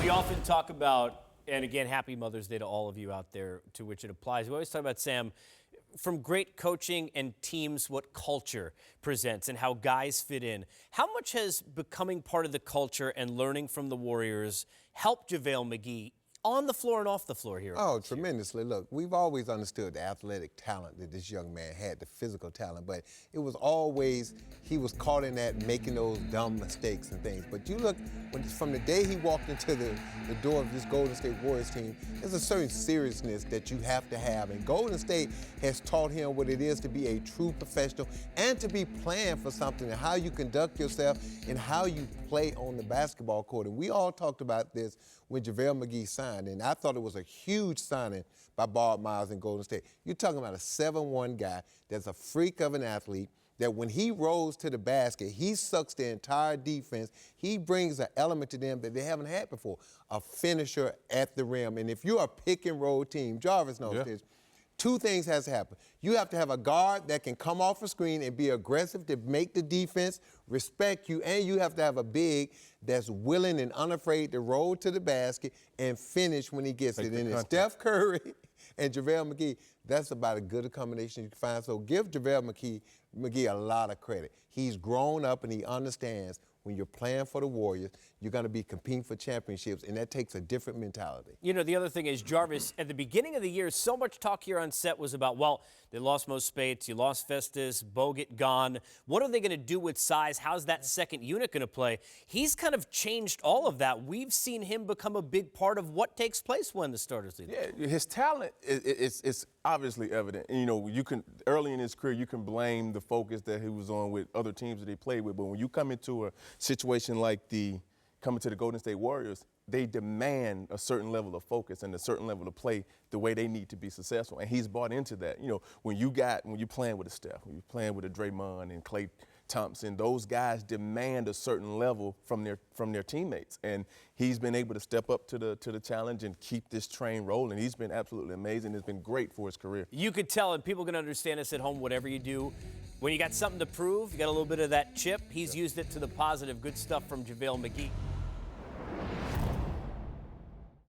We often talk about, and again, happy Mother's Day to all of you out there to which it applies. We always talk about, Sam, from great coaching and teams, what culture presents and how guys fit in. How much has becoming part of the culture and learning from the Warriors helped JaVale McGee on the floor and off the floor here? Oh, tremendously. Look, we've always understood the athletic talent that this young man had, the physical talent, but it was always, he was caught in that making those dumb mistakes and things. But you look, from the day he walked into the door of this Golden State Warriors team, there's a certain seriousness that you have to have. And Golden State has taught him what it is to be a true professional and to be playing for something and how you conduct yourself and how you play on the basketball court. And we all talked about this when JaVale McGee signed, and I thought it was a huge signing by Bob Myers in Golden State. You're talking about a 7'1" guy that's a freak of an athlete, that when he rolls to the basket, he sucks the entire defense. He brings an element to them that they haven't had before, a finisher at the rim. And if you're a pick-and-roll team, Jarvis knows this, two things has to happen. You have to have a guard that can come off a screen and be aggressive to make the defense respect you, and you have to have a big that's willing and unafraid to roll to the basket and finish when he gets it. And it's Steph Curry and JaVale McGee. That's about as good a combination you can find. So give JaVale McGee a lot of credit. He's grown up and he understands when you're playing for the Warriors, you're going to be competing for championships, and that takes a different mentality. You know, the other thing is, Jarvis, at the beginning of the year, so much talk here on set was about, well, they lost Mo Spates, you lost Festus, Bogut gone. What are they going to do with size? How's that second unit going to play? He's kind of changed all of that. We've seen him become a big part of what takes place when the starters leave. Yeah, his talent is obviously evident. And, you know, you can, early in his career, you can blame the focus that he was on with other teams that he played with. But when you come into a situation like coming to the Golden State Warriors, they demand a certain level of focus and a certain level of play the way they need to be successful. And he's bought into that. You know, when you're playing with a Steph, when you're playing with a Draymond and Klay Thompson, those guys demand a certain level from their teammates. And he's been able to step up to the challenge and keep this train rolling. He's been absolutely amazing. It's been great for his career. You could tell, and people can understand this at home, whatever you do, when you got something to prove, you got a little bit of that chip. He's used it to the positive. Good stuff from JaVale McGee.